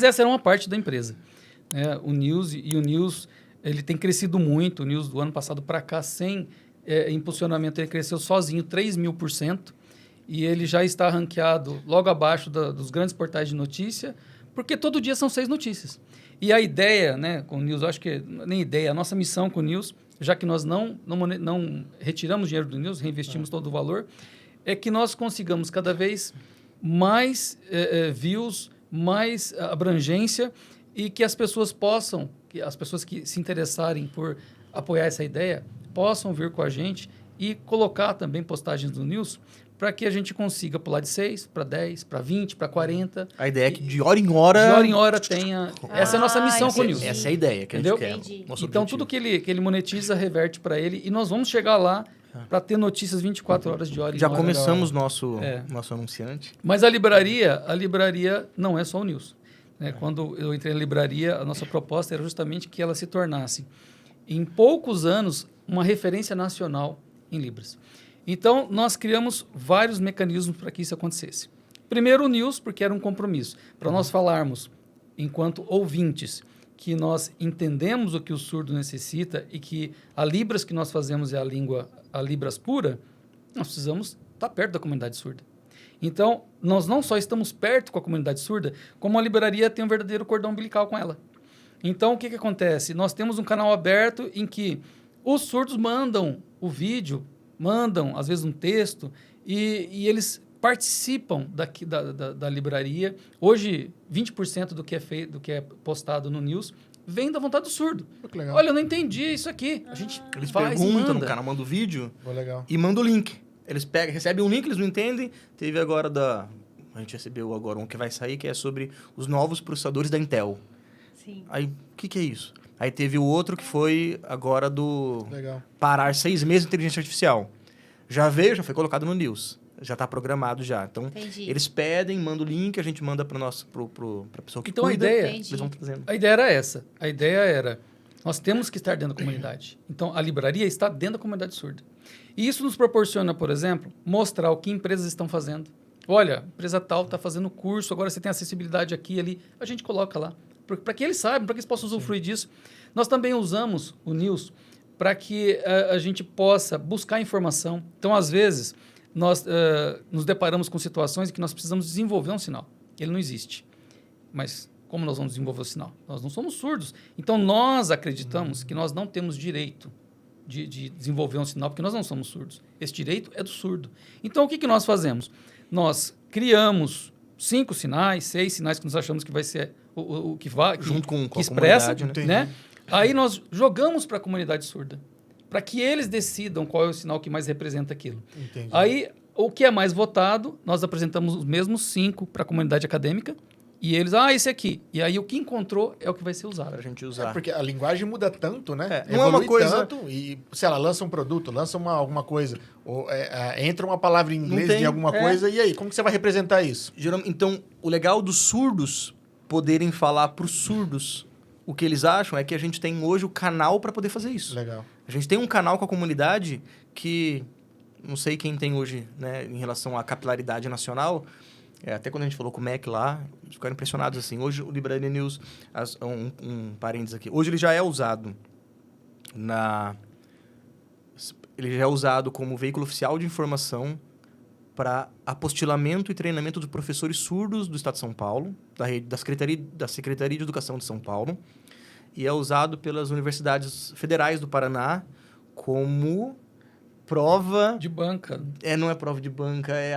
Mas essa era uma parte da empresa. Né? O News, ele tem crescido muito. O News, do ano passado para cá, sem impulsionamento, ele cresceu sozinho 3.000%. E ele já está ranqueado logo abaixo dos grandes portais de notícia, porque todo dia são 6 notícias. E a ideia, né, com o News, eu acho que nem ideia, a nossa missão com o News, já que nós não retiramos dinheiro do News, reinvestimos todo o valor, é que nós consigamos cada vez mais views, mais abrangência e que as pessoas possam, que as pessoas que se interessarem por apoiar essa ideia, possam vir com a gente e colocar também postagens do News para que a gente consiga pular de 6 para 10, para 20, para 40. A ideia é que de hora em hora... tenha... Essa é a nossa missão com o News. Essa é a ideia que entendeu? A gente quer. Então, objetivo. tudo que ele monetiza reverte para ele e nós vamos chegar lá para ter notícias 24 horas de hora em Já hora. começamos nosso anunciante. Mas a livraria não é só o News. Né? Quando eu entrei na livraria, a nossa proposta era justamente que ela se tornasse, em poucos anos, uma referência nacional em Libras. Então, nós criamos vários mecanismos para que isso acontecesse. Primeiro, o News, porque era um compromisso. Para nós falarmos, enquanto ouvintes, que nós entendemos o que o surdo necessita e que a Libras que nós fazemos é a Libras pura, nós precisamos estar perto da comunidade surda. Então, nós não só estamos perto com a comunidade surda, como a livraria tem um verdadeiro cordão umbilical com ela. Então, o que acontece? Nós temos um canal aberto em que os surdos mandam o vídeo, mandam, às vezes, um texto, e eles participam da livraria. Hoje, 20% do que é feito, do que é postado no News, vem da vontade do surdo. Que legal. Olha, eu não entendi isso aqui. A gente Eles faz perguntam no canal, manda o vídeo e manda o link. Eles recebem um link, eles não entendem. Teve agora a gente recebeu agora um que vai sair, que é sobre os novos processadores da Intel. Sim. Aí, o que é isso? Aí teve o outro que foi agora do... Legal. Parar 6 meses de inteligência artificial. Já foi colocado no News. Já está programado já. Então, eles pedem, mandam o link, a gente manda para a pessoa que então, cuida. A ideia, eles vão trazendo. A ideia era essa. A ideia era, nós temos que estar dentro da comunidade. Então, a livraria está dentro da comunidade surda. E isso nos proporciona, por exemplo, mostrar o que empresas estão fazendo. Olha, a empresa tal está fazendo curso, agora você tem acessibilidade aqui e ali. A gente coloca lá. Para que eles saibam, para que eles possam usufruir disso. Nós também usamos o News para que a gente possa buscar informação. Então, às vezes, nós nos deparamos com situações em que nós precisamos desenvolver um sinal. Ele não existe. Mas como nós vamos desenvolver o sinal? Nós não somos surdos. Então, nós acreditamos que nós não temos direito de desenvolver um sinal, porque nós não somos surdos. Esse direito é do surdo. Então, o que nós fazemos? Nós criamos 5 sinais, 6 sinais que nós achamos que vai ser o que vai... Junto com que a expressa, comunidade, né? Aí nós jogamos para a comunidade surda, para que eles decidam qual é o sinal que mais representa aquilo. Entendi. Aí, o que é mais votado, nós apresentamos os mesmos 5 para a comunidade acadêmica, e eles, esse aqui. E aí, o que encontrou é o que vai ser usado. Para a gente usar. Porque a linguagem muda tanto, né? Não é uma coisa... tanto, e, sei lá, lança um produto, lança alguma coisa, ou entra uma palavra em inglês de alguma coisa, e aí, como que você vai representar isso? Então, o legal dos surdos poderem falar para os surdos o que eles acham é que a gente tem hoje o canal para poder fazer isso. Legal. A gente tem um canal com a comunidade que, não sei quem tem hoje, né, em relação à capilaridade nacional, até quando a gente falou com o Mac lá, eles ficaram impressionados assim. Hoje o Livraria News, um parênteses aqui, hoje ele já é usado ele já é usado como veículo oficial de informação para apostilamento e treinamento dos professores surdos do Estado de São Paulo, da Secretaria de Educação de São Paulo, e é usado pelas universidades federais do Paraná como prova... De banca. Não é prova de banca, é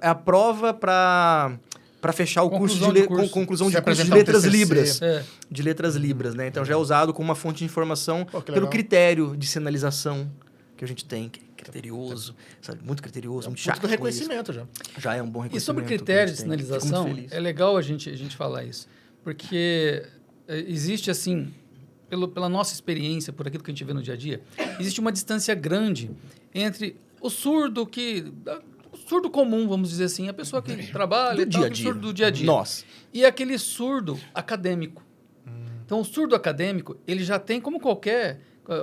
a prova para fechar o curso de conclusão de curso de letras libras. De letras libras, né? Então já é usado como uma fonte de informação pelo critério de sinalização que a gente tem, que é criterioso, sabe? Muito criterioso, muito chato. Do reconhecimento já. Já é um bom reconhecimento. E sobre critério de sinalização, é legal a gente falar isso, porque existe, assim, pela nossa experiência, por aquilo que a gente vê no dia a dia, existe uma distância grande entre o surdo surdo comum, vamos dizer assim, a pessoa que trabalha, surdo do dia a dia. Nós. E aquele surdo acadêmico. Então, o surdo acadêmico, ele já tem, como qualquer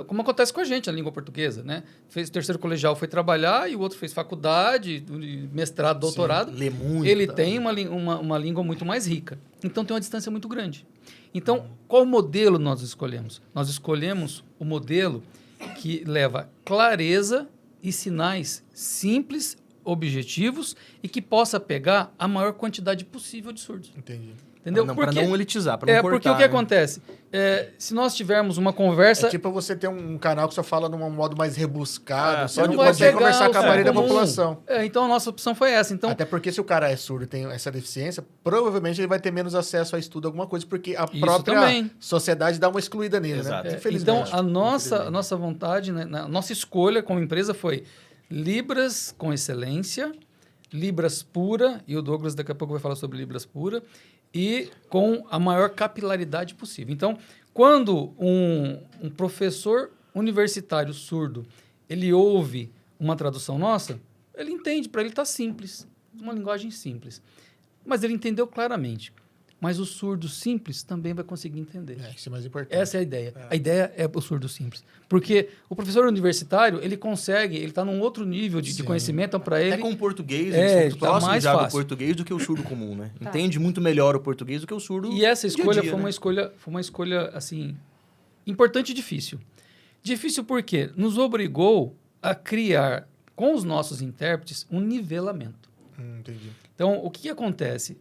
como acontece com a gente, a língua portuguesa, né? Fez o terceiro colegial, foi trabalhar, e o outro fez faculdade, mestrado, doutorado. Sim, lê muito. Ele tem uma língua muito mais rica. Então, tem uma distância muito grande. Então, qual modelo nós escolhemos? Nós escolhemos o modelo que leva clareza e sinais simples, objetivos, e que possa pegar a maior quantidade possível de surdos. Entendi. Entendeu? Para não elitizar, para não cortar. Porque o que acontece? Se nós tivermos uma conversa... É tipo você ter um canal que só fala num modo mais rebuscado, você não não vai consegue pegar conversar com a maioria da comum. população. Então, a nossa opção foi essa. Então, Até porque se o cara é surdo e tem essa deficiência, provavelmente ele vai ter menos acesso a estudo, alguma coisa, porque a própria também. sociedade dá uma excluída nele, Exato. né? Infelizmente. então, a nossa vontade, né, a nossa escolha como empresa foi Libras com excelência, Libras pura, e o Douglas daqui a pouco vai falar sobre Libras pura, e com a maior capilaridade possível. Então, quando um professor universitário surdo, ele ouve uma tradução nossa, ele entende, para ele está simples, uma linguagem simples. Mas ele entendeu claramente. Mas o surdo simples também vai conseguir entender. Isso é mais importante. Essa é a ideia. A ideia é o surdo simples. Porque o professor universitário, ele consegue, ele está num outro nível de conhecimento, então para ele... Até com o português, É, eles são muito tá próximos mais já do fácil. português do que o surdo comum, né? Entende muito melhor o português do que o surdo E essa escolha dia a dia, foi né? uma escolha, assim, importante e difícil. Difícil porque nos obrigou a criar, com os nossos intérpretes, um nivelamento. Entendi. Então, o que acontece?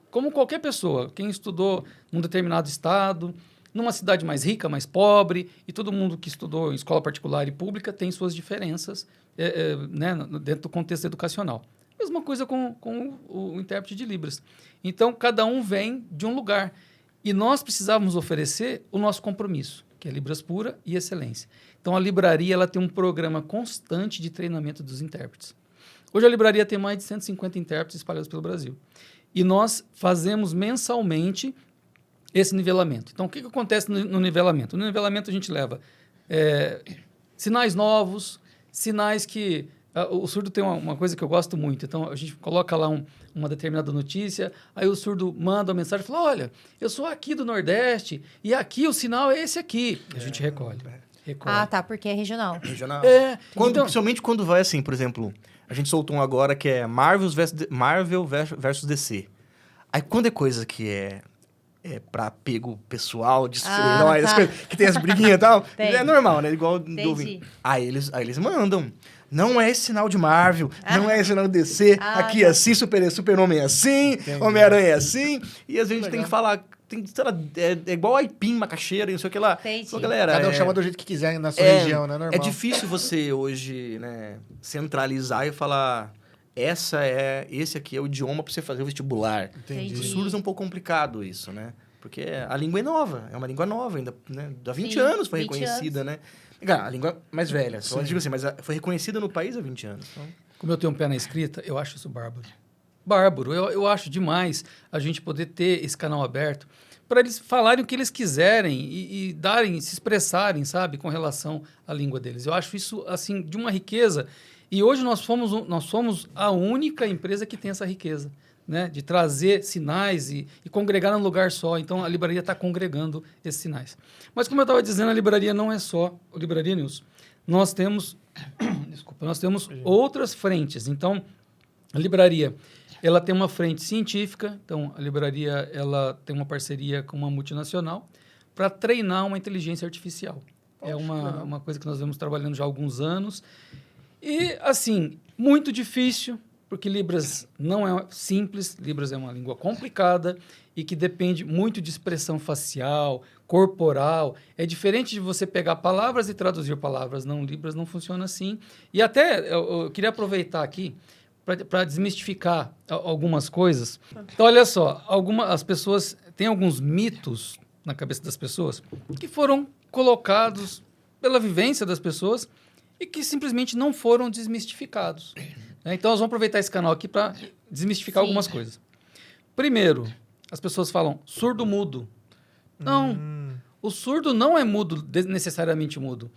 Como qualquer pessoa, quem estudou num determinado estado, numa cidade mais rica, mais pobre, e todo mundo que estudou em escola particular e pública tem suas diferenças né, dentro do contexto educacional. Mesma coisa com o intérprete de Libras. Então, cada um vem de um lugar. E nós precisávamos oferecer o nosso compromisso, que é Libras pura e excelência. Então, a livraria ela tem um programa constante de treinamento dos intérpretes. Hoje, a livraria tem mais de 150 intérpretes espalhados pelo Brasil. E nós fazemos mensalmente esse nivelamento. Então, o que acontece no nivelamento? No nivelamento, a gente leva sinais novos, sinais que... o surdo tem uma coisa que eu gosto muito. Então, a gente coloca lá uma determinada notícia, aí o surdo manda uma mensagem e fala, olha, eu sou aqui do Nordeste e aqui o sinal é esse aqui. A gente recolhe. Ah, tá, porque é regional. Regional. Então, Principalmente quando vai assim, por exemplo, a gente soltou um agora que é Marvel versus DC. Aí quando é coisa que é pra apego pessoal, de super-heróis, tá. as coisas, que tem as briguinhas e tal, Tem. é normal, né? Igual do Entendi. ouvinte. Aí eles mandam. Não é esse sinal de Marvel, não é esse sinal de DC, aqui tá. assim, Super-Homem é assim, Homem-Aranha é assim, e às vezes a gente tem que falar, sei lá, é igual aipim, macaxeira e não sei o que lá. Entendi. Pô, galera, Cada um chama do jeito que quiser na sua região, né? Normal. é difícil você hoje, né, centralizar e falar, esse aqui é o idioma para você fazer o vestibular. Entendi. Os surdos é um pouco complicado isso, né? Porque a língua é nova, é uma língua nova ainda, né? Há 20 Sim, anos foi 20 reconhecida, né? A língua mais velha, só digo assim, mas foi reconhecida no país há 20 anos. Então... Como eu tenho um pé na escrita, eu acho isso bárbaro. Bárbaro. Eu acho demais a gente poder ter esse canal aberto para eles falarem o que eles quiserem e darem, se expressarem, sabe, com relação à língua deles. Eu acho isso, assim, de uma riqueza. E hoje nós somos a única empresa que tem essa riqueza, né? De trazer sinais e congregar num lugar só. Então, a livraria está congregando esses sinais. Mas, como eu estava dizendo, a livraria não é só a Livraria News. Nós temos, outras frentes. Então, a livraria ela tem uma frente científica. Então, a livraria ela tem uma parceria com uma multinacional para treinar uma inteligência artificial. É uma coisa que nós vemos trabalhando já há alguns anos. E, assim, muito difícil, porque Libras não é simples, Libras é uma língua complicada e que depende muito de expressão facial, corporal. É diferente de você pegar palavras e traduzir palavras. Não, Libras não funciona assim. E até eu queria aproveitar aqui para desmistificar algumas coisas. Então, olha só, as pessoas têm alguns mitos na cabeça das pessoas que foram colocados pela vivência das pessoas e que simplesmente não foram desmistificados. Então, nós vamos aproveitar esse canal aqui para desmistificar algumas coisas. Primeiro, as pessoas falam surdo-mudo. Não, o surdo não é mudo, necessariamente mudo.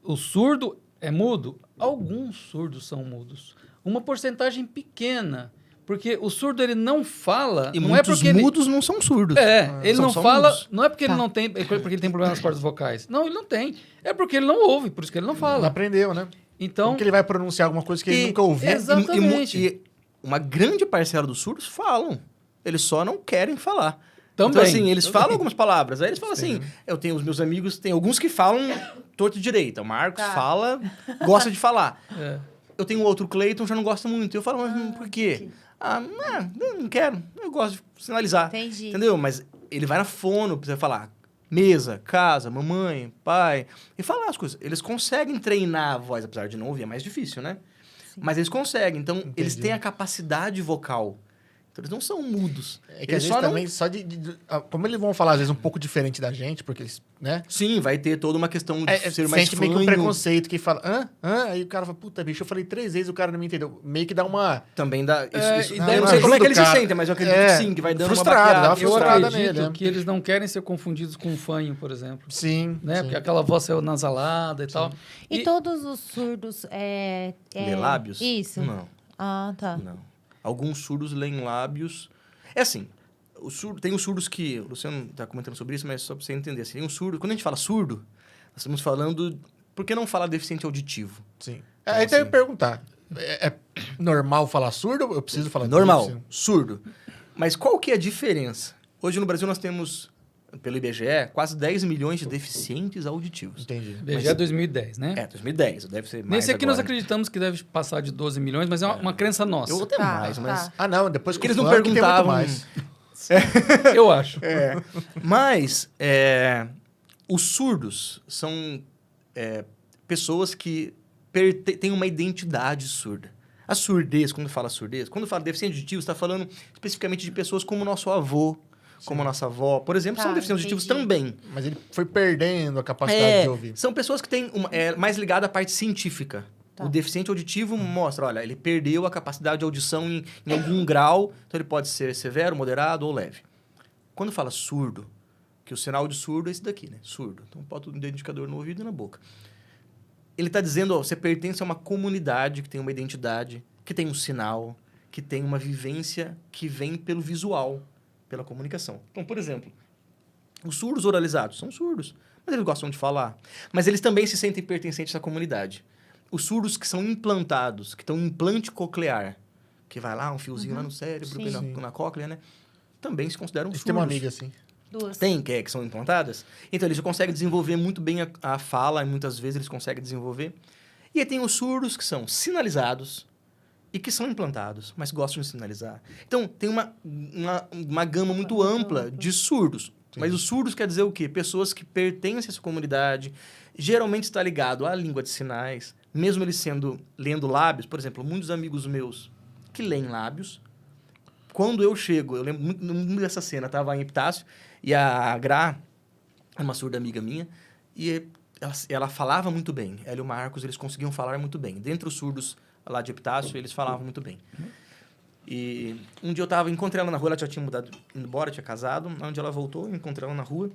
O surdo é mudo? Alguns surdos são mudos. Uma porcentagem pequena, Porque o surdo, ele não fala... E não muitos é porque ele... mudos não são surdos. ele São não só fala... mudos. Não é porque ele Tá. não tem... Porque ele tem problema nas cordas vocais. Não, ele não tem. É porque ele não ouve, por isso que ele não Não fala. aprendeu, né? Então... Como que ele vai pronunciar alguma coisa que ele E- nunca ouviu? Exatamente. E uma grande parcela dos surdos falam. Eles só não querem falar. Também. Então, assim, eles falam algumas palavras. Aí eles falam assim, eu tenho os meus amigos, tem alguns que falam torto e direita. O Marcos Tá. fala, gosta de falar. É. Eu tenho outro, o Cleiton, já não gosta muito. Eu falo, mas por quê? Não quero. Eu gosto de sinalizar. Entendi. Entendeu? Mas ele vai na fono pra você falar mesa, casa, mamãe, pai. E falar as coisas. Eles conseguem treinar a voz, apesar de não ouvir. É mais difícil, né? Mas eles conseguem. Então, eles têm a capacidade vocal. Então, eles não são mudos. É que Eles às vezes só não- também, como eles vão falar, às vezes, um pouco diferente da gente, porque eles, né? Sim, vai ter toda uma questão de ser mais sente meio que um fanho. preconceito que fala, Aí o cara fala, puta, bicho, eu falei 3 vezes, o cara não me entendeu. Meio que dá uma... Também dá... Isso, e eu daí não sei como é que ajuda ele o se cara. sente, mas eu acredito que sim, que vai dando frustrado, uma dá uma baqueada. Eu frustrada acredito nele, né? que eles não querem ser confundidos com um fanho, por exemplo. Sim, Né? sim. Porque aquela voz é nasalada e tal. E todos os surdos... Lê lábios? Isso. Não, Ah, tá. não. Alguns surdos leem lábios. É assim, tem os surdos que... O Luciano está comentando sobre isso, mas só para você entender. Assim, tem um surdo... Quando a gente fala surdo, nós estamos falando... Por que não falar deficiente auditivo? Sim. Então, Aí até eu assim- ia perguntar, é normal falar surdo ou eu preciso falar Normal, deficiente? surdo. Mas qual que é a diferença? Hoje no Brasil nós temos, pelo IBGE, quase 10 milhões de deficientes auditivos. Entendi. BGE 2010, né? 2010, deve ser mais Nesse aqui nós agora. acreditamos que deve passar de 12 milhões, mas é uma crença nossa. Eu até Tá, mais, mas... tá. Ah, não, depois que Eles o não funk tem muito perguntavam... mais. Eu acho. Mas os surdos são pessoas que têm uma identidade surda. A surdez, quando fala deficiente auditivo, está falando especificamente de pessoas como o nosso avô, como a nossa avó, por exemplo, Tá, são deficientes auditivos entendi. também. Mas ele foi perdendo a capacidade de ouvir. São pessoas que têm mais ligada à parte científica. Tá. O deficiente auditivo mostra, olha, ele perdeu a capacidade de audição em algum grau, então ele pode ser severo, moderado ou leve. Quando fala surdo, que o sinal de surdo é esse daqui, né? Surdo. Então, bota o identificador no ouvido e na boca. Ele está dizendo, ó, você pertence a uma comunidade que tem uma identidade, que tem um sinal, que tem uma vivência que vem pelo visual, pela comunicação. Então, por exemplo, os surdos oralizados são surdos, mas eles gostam de falar. Mas eles também se sentem pertencentes à comunidade. Os surdos que são implantados, que estão em implante coclear, que vai lá, um fiozinho lá no cérebro, Sim. na cóclea, né? Também se consideram Você surdos. tem uma amiga assim. Duas. Tem, que são implantadas. Então, eles conseguem desenvolver muito bem a fala, e muitas vezes eles conseguem desenvolver. E aí tem os surdos que são sinalizados e que são implantados, mas gostam de sinalizar. Então, tem uma gama muito ampla de surdos. Mas os surdos quer dizer o quê? Pessoas que pertencem a essa comunidade, geralmente está ligado à língua de sinais, mesmo eles lendo lábios. Por exemplo, muitos amigos meus que leem lábios, quando eu chego, eu lembro muito dessa cena, estava em Epitácio, e a Gra, uma surda amiga minha, e ela falava muito bem. Ela e o Marcos, eles conseguiam falar muito bem. Dentre os surdos lá de Epitácio, eles falavam muito bem. E um dia encontrei ela na rua, ela já tinha mudado, indo embora, tinha casado. Onde ela voltou, eu encontrei ela na rua.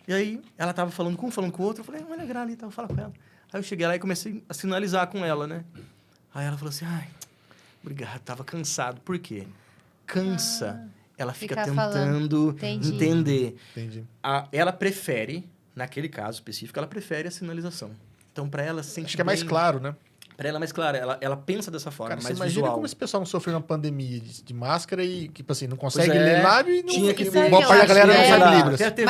E aí, ela estava falando com o outro. Eu falei, olha a Gra ali, vou falar com ela. Aí eu cheguei lá e comecei a sinalizar com ela, né? Aí ela falou assim, obrigado, tava cansado. Por quê? Cansa. Ela fica Ficar tentando Entendi. entender. Entendi. Ela prefere, naquele caso específico, ela prefere a sinalização. Então, para ela, se sente Acho que é mais bem. claro, né? Para ela é mais claro. Ela pensa dessa forma, Cara, você mais imagina visual. como esse pessoal não sofreu na pandemia de máscara e, tipo assim, não consegue Pois é, ler lábio e não... tinha que e ver. boa parte da galera não É. sabe Libras. Até teve